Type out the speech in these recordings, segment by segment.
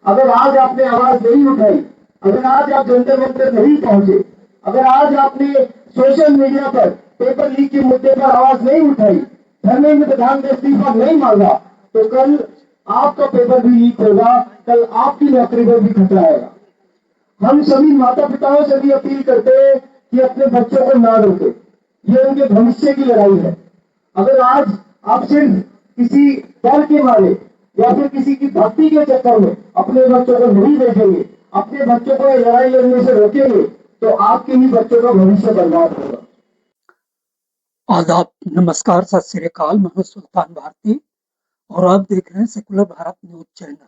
अगर आज आपने आवाज नहीं उठाई, अगर आज आप जंतर मंतर नहीं पहुंचे, अगर आज आपने सोशल मीडिया पर पेपर लीक के मुद्दे पर आवाज नहीं उठाई, धर्मेंद्र प्रधान ने इस्तीफा नहीं मांगा, तो कल आपका पेपर भी लीक होगा, कल आपकी नौकरी पर भी खतरा आएगा। हम सभी माता पिताओं से भी अपील करते हैं कि अपने बच्चों को ना रोके, ये उनके भविष्य की लड़ाई है। अगर आज आप सिर्फ किसी डर के मारे या फिर किसी की भक्ति के चक्कर में अपने बच्चों को नहीं देखेंगे, अपने बच्चों को लड़ाई लड़ने से रोकेंगे, तो आपके ही बच्चों का भविष्य बर्बाद होगा। आदाब, नमस्कार, सत श्री अकाल। मैं हूं सुल्तान भारती और आप देख रहे हैं secular Bharat news channel.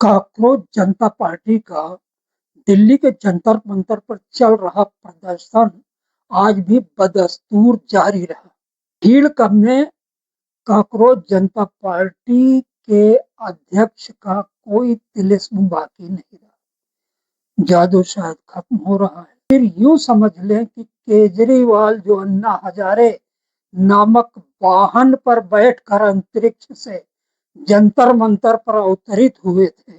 Cockroach जनता पार्टी का दिल्ली के जंतर मंतर पर चल रहा प्रदर्शन आज भी बदस्तूर जारी रहा। भीड़ करने कॉकरोच जनता पार्टी के अध्यक्ष का कोई तिलिस्म बाकी नहीं रहा। जादू शायद खत्म हो रहा है। फिर यूं समझ लें कि केजरीवाल जो अन्ना हजारे नामक वाहन पर बैठकर अंतरिक्ष से जंतर मंतर पर अवतरित हुए थे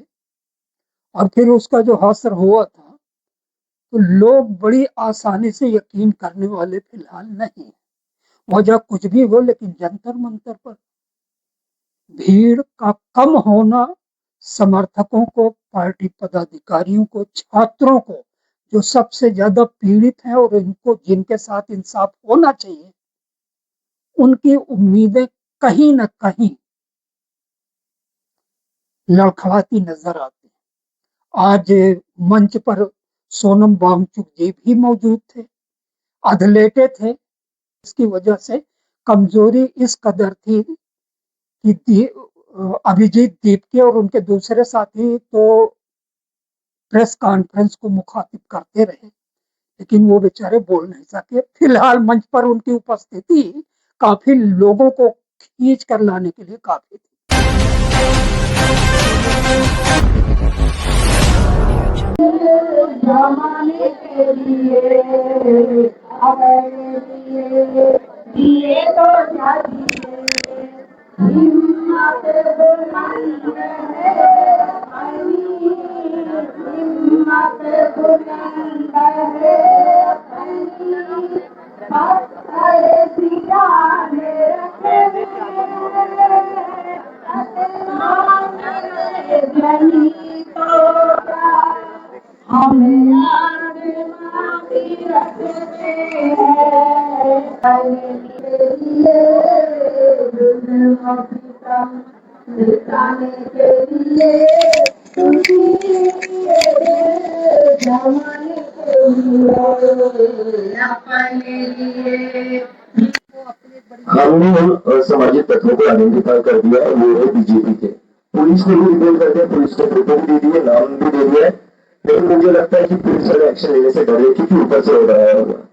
और फिर उसका जो असर हुआ था, तो लोग बड़ी आसानी से यकीन करने वाले फिलहाल नहीं है। वजह कुछ भी हो, लेकिन जंतर मंतर पर भीड़ का कम होना समर्थकों को, पार्टी पदाधिकारियों को, छात्रों को, जो सबसे ज्यादा पीड़ित हैं और इनको जिनके साथ इंसाफ होना चाहिए, उनकी उम्मीदें कहीं न कहीं लड़खड़ाती नजर आती है। आज मंच पर सोनम वांगचुक जी भी मौजूद थे, अधलेटे थे। इसकी वजह से कमजोरी इस कदर थी कि अभिजीत दीपके और उनके दूसरे साथी तो प्रेस कॉन्फ्रेंस को मुखातिब करते रहे, लेकिन वो बेचारे बोल नहीं सके। फिलहाल मंच पर उनकी उपस्थिति काफी लोगों को खींच कर लाने के लिए काफी थी। जमाने के लिए दिए तो हिम्मत बुलंद है, हिम्मत बुलंद है, पत्थर सिराने रखे जनी तो हमें माफी रखते मिटाने के लिए जमाने के लिए अपने लिए हमने सामाजिक तत्वों को आइडेंटिफाई कर दिया है, वो है बीजेपी के। पुलिस ने भी रिपोर्ट कर दिया, पुलिस ने फोटो भी दे दिए, नाम भी दे दिया है, लेकिन मुझे लगता है कि पुलिस वाले एक्शन लेने से डरे क्योंकि ऊपर से हो रहा है।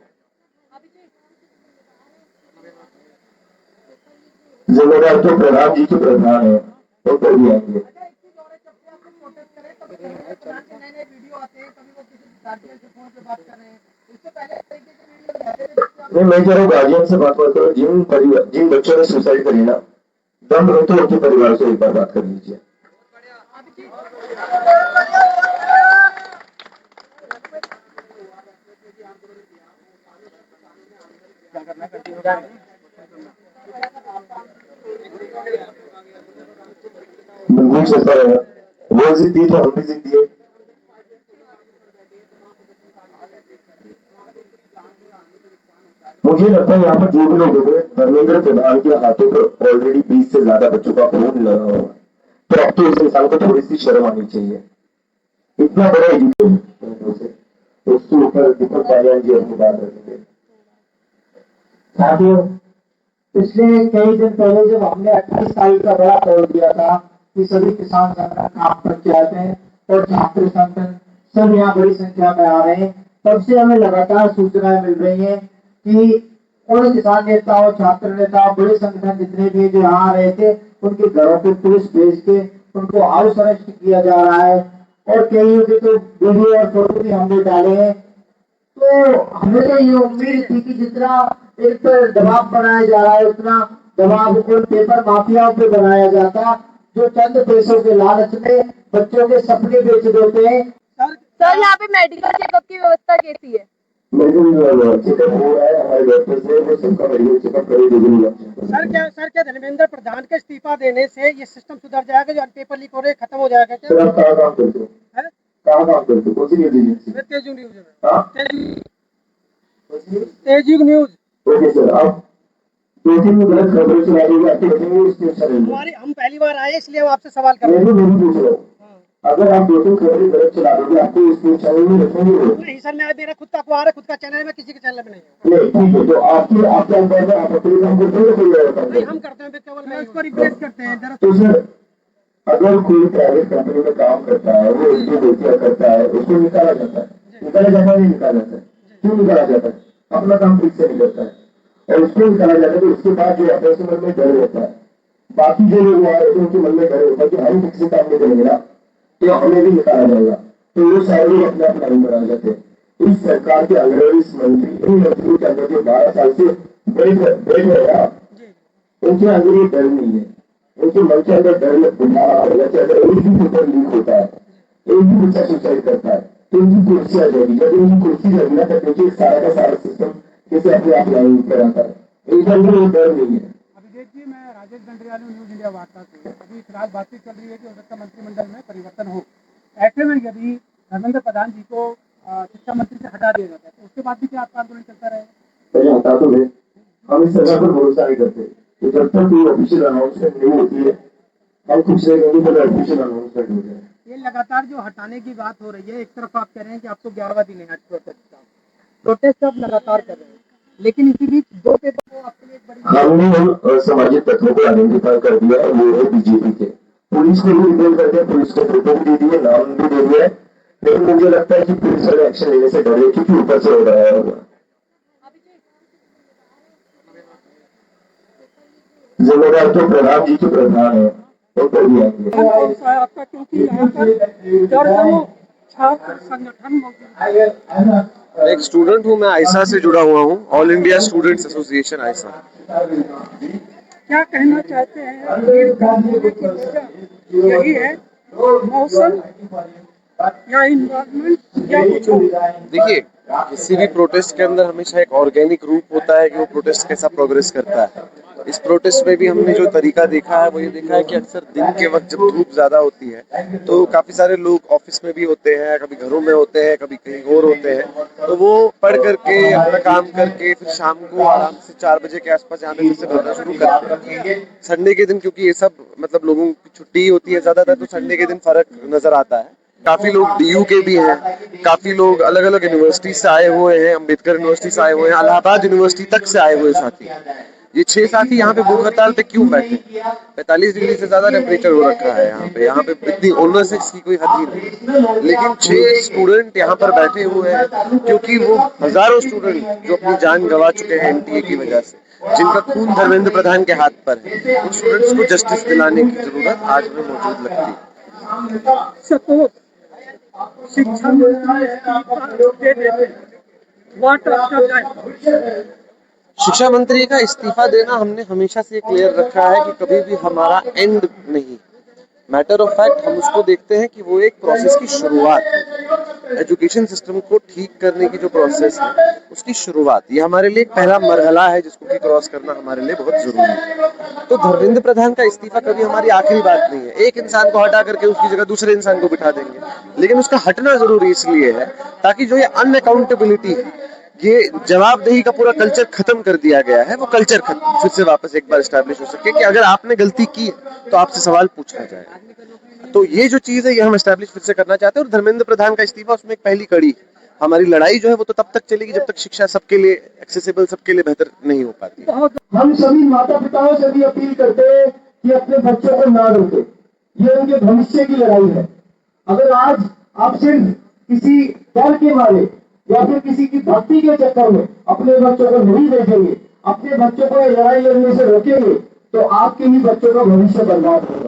जिम्मेदार तो प्रधान जी के प्रधान है, वो तो भी आएंगे। नहीं, मैं कह रहा हूँ गार्जियन से बात करो, जिन बच्चों ने सुसाइड करी ना, दम हो तो उनके परिवार से एक बार बात कर लीजिए। बिल्कुल सस्ता है, वो जिद दी तो हम भी जिद दिए। मुझे लगता है यहाँ पर जो भी लोग देख रहे हैं, धर्मेंद्र प्रधान के हाथों पर ऑलरेडी 20 से ज्यादा बच्चों का खून लगा हुआ है, तो अब तो इस इंसान को थोड़ी सी शर्म आनी चाहिए। इतना बड़ा एजुकेशन उसके ऊपर दीपक बालियान जी अपनी बात रखेंगे। साथियों, पिछले कई दिन पहले जब हमने 28 तारीख का बड़ा कॉल दिया था कि सभी किसान संगठन काम पंचायतें और छात्र संगठन सब यहाँ बड़ी संख्या में आ रहे हैं, तब से हमें लगातार सूचनाएं मिल रही है कि उन किसान नेताओं, छात्र नेताओं, बड़े संगठन जितने भी जो यहाँ आ रहे थे, उनके घरों पर पुलिस भेज के उनको हाउस अरेस्ट किया जा रहा है और कई के तो वीडियो और फोटो भी हमने डाले हैं। तो हमें तो ये उम्मीद थी कि जितना एक पर दबाव बनाया जा रहा है, उतना दबाव उन पेपर माफियाओं पे बनाया जाता, जो चंद पैसों के लालच में बच्चों के सपने बेच देते हैं। सर यहाँ पे मेडिकल चेकअप की व्यवस्था कैसी है? मेडिकल चेकअप हो रहा है हमारे डॉक्टर से, वो सबका मेडिकल चेकअप करेंगे। सर क्या धर्मेंद्र प्रधान के इस्तीफा देने से ये सिस्टम सुधर जाएगा, जो पेपर लीक हो रहे खत्म हो जाएगा क्या? सर आप कहाँ काम करते हो? कहाँ काम करते हो? कौन सी न्यूज एजेंसी? तेजू न्यूज में। हाँ? तेजू न्यूज। ओके सर, आप 2-3 गलत खबरें सुना देंगे, आपके बचेंगे उसके अच्छा रहेगा। हमारी हम पहली बार आए इसलिए हम आपसे सवाल कर रहे मैं भी पूछ रहा हूँ, अगर आप 2-3 खबरें गलत चला दोगे, आपको उसके चैनल में रखेंगे वो? नहीं सर, मैं मेरा खुद का अखबार है, खुद का चैनल है, मैं किसी के चैनल में नहीं हूँ। नहीं ठीक है, तो आपके आप अपने काम करते हो कोई और काम नहीं, करते हम करते हैं केवल मैं उसको रिप्लेस करते हैं जरा। तो सर, अगर कोई प्राइवेट कंपनी में काम करता है, वो एक दो बेटियां करता है, उसको निकाला जाता है, नहीं निकाला जाता है? क्यों निकाला जाता है? अपना काम ठीक से नहीं करता है और उसको निकाला जाता है। तो उसके बाद जो है अपने मन में डर रहता है, बाकी जो लोग वहां रहते हैं उनके मन में डर होता है कि हम ठीक से काम नहीं करेंगे ना तो हमें भी निकाला जाएगा, तो वो सारे लोग अपने अपना नहीं बना जाते। इस सरकार के अंग्रेजी मंत्री इन मंत्रियों के अंदर जो 12 साल से बैठ रहे हैं, उनके अंदर ये डर नहीं है, उनके मन के अंदर डर अगर एक भी पेपर लीक होता है, एक भी बच्चा सुसाइड करता है, तो उनकी कुर्सी आ जाएगी। जब उनकी कुर्सी लगी ना तब देखिए सारा का सारा सिस्टम कैसे अपने आप लाइन पर आता है। इनके अंदर वो डर नहीं है। अभिषेक जी, मैं राजेश गंडरियाल हूं, न्यूज इंडिया वार्ता से। अभी फिलहाल बातचीत चल रही है कि हो सकता मंत्रिमंडल में परिवर्तन हो। ऐसे में यदि धर्मेंद्र प्रधान जी को शिक्षा मंत्री से हटा दिया जाता है तो उसके बाद भी क्या आपका आंदोलन चलता रहेगा? पहले हटा तो है, हम इस सरकार पर भरोसा नहीं करते कि जब तक कोई ऑफिशियल अनाउंसमेंट नहीं होती है हम खुद से कहेंगे पहले ऑफिशियल अनाउंसमेंट हो जाए। ये लगातार जो हटाने की बात हो रही है, एक तरफ आप कह रहे हैं कि आपको 11वां दिन है आज प्रोटेस्ट आप लगातार कर रहे हैं, लेकिन इसी बीच 2 पेपर को आपके लिए एक बड़ी हमने हम असामाजिक तत्वों को आइडेंटिफाई कर दिया है, वो है बीजेपी के। पुलिस को भी रिपेयर कर दिया, पुलिस को फोटो भी दे दिए, नाम भी दे दिया है, लेकिन मुझे लगता है कि पुलिस वाले एक्शन लेने से डरे क्योंकि ऊपर से हो रहा है। जिम्मेदार तो प्रधान जी के प्रधान है, वो कर भी आएंगे। आपका क्योंकि यहाँ पर दर्जनों छात्र संगठन मौजूद है। एक स्टूडेंट हूँ, मैं आइसा से जुड़ा हुआ हूँ, ऑल इंडिया स्टूडेंट्स एसोसिएशन आइसा। क्या कहना चाहते हैं? भीड़ कम होने की वजह यही है, मौसम या इन्वायरमेंट या कुछ और? देखिए, किसी भी प्रोटेस्ट के अंदर हमेशा एक ऑर्गेनिक रूप होता है कि वो प्रोटेस्ट कैसा प्रोग्रेस करता है। इस प्रोटेस्ट में भी हमने जो तरीका देखा है वो ये देखा है कि अक्सर दिन के वक्त जब धूप ज्यादा होती है तो काफी सारे लोग ऑफिस में भी होते हैं, कभी घरों में होते हैं, कभी कहीं और होते हैं, तो वो पढ़ करके अपना काम करके फिर शाम को आराम से 4 बजे के आसपास यहाँ पे फिर से भरना शुरू करते हैं। संडे के दिन, क्योंकि ये सब मतलब लोगों की छुट्टी होती है ज्यादातर, तो संडे के दिन फर्क नजर आता है। काफी लोग डीयू के भी हैं, काफी लोग अलग अलग यूनिवर्सिटी से आए हुए हैं, अम्बेडकर यूनिवर्सिटी से आए हुए हैं, इलाहाबाद यूनिवर्सिटी तक से आए हुए साथी। ये 6 साथी यहाँ पे भूख हड़ताल पे क्यों बैठे? 45 डिग्री से ज्यादा टेम्परेचर हो रखा है यहाँ पे इतनी ओनर्स है इसकी कोई हद ही नहीं, लेकिन 6 स्टूडेंट यहाँ पर बैठे हुए हैं क्योंकि वो हजारों स्टूडेंट जो अपनी जान गंवा चुके हैं एनटीए की वजह से, जिनका खून धर्मेंद्र प्रधान के हाथ पर है, उन स्टूडेंट्स को जस्टिस दिलाने की जरूरत आज भी मौजूद लगती है। सपोज शिक्षा मंत्री इस्तीफा दे देते हैं, व्हाट आफ्टर दैट? शिक्षा मंत्री का इस्तीफा देना हमने हमेशा से क्लियर रखा है कि कभी भी हमारा एंड नहीं, मैटर ऑफ फैक्ट हम उसको देखते हैं कि वो एक प्रोसेस की शुरुआत है। एजुकेशन सिस्टम को ठीक करने की जो प्रोसेस है उसकी शुरुआत, ये हमारे लिए एक पहला मरहला है जिसको कि क्रॉस करना हमारे लिए बहुत जरूरी है। तो धर्मेंद्र प्रधान का इस्तीफा कभी हमारी आखिरी बात नहीं है। एक इंसान को हटा करके उसकी जगह दूसरे इंसान को बिठा देंगे, लेकिन उसका हटना जरूरी इसलिए है ताकि जो ये अनअकाउंटेबिलिटी है, ये जवाबदेही का पूरा कल्चर खत्म कर दिया गया है, वो कल्चर फिर से वापस एक बार एस्टैब्लिश हो सके कि अगर आपने गलती की तो आपसे सवाल पूछा जाए। तो ये जो चीज है ये हम एस्टैब्लिश फिर से करना चाहते हैं और धर्मेंद्र प्रधान का इस्तीफा उसमें एक पहली कड़ी है। हमारी लड़ाई जो है वो तो तब तक चलेगी जब तक शिक्षा सबके लिए एक्सेसिबल, सबके लिए बेहतर नहीं हो पाती। हम सभी माता पिताओं से भी अपील करते हैं कि अपने बच्चों को ना रोके, ये उनके भविष्य की लड़ाई है। अगर आज आप सिर्फ किसी डर के मारे या फिर किसी की भक्ति के चक्कर में अपने बच्चों को नहीं भेजेंगे, अपने बच्चों को लड़ाई लड़ने से रोकेंगे, तो आपके ही बच्चों का भविष्य बर्बाद होगा।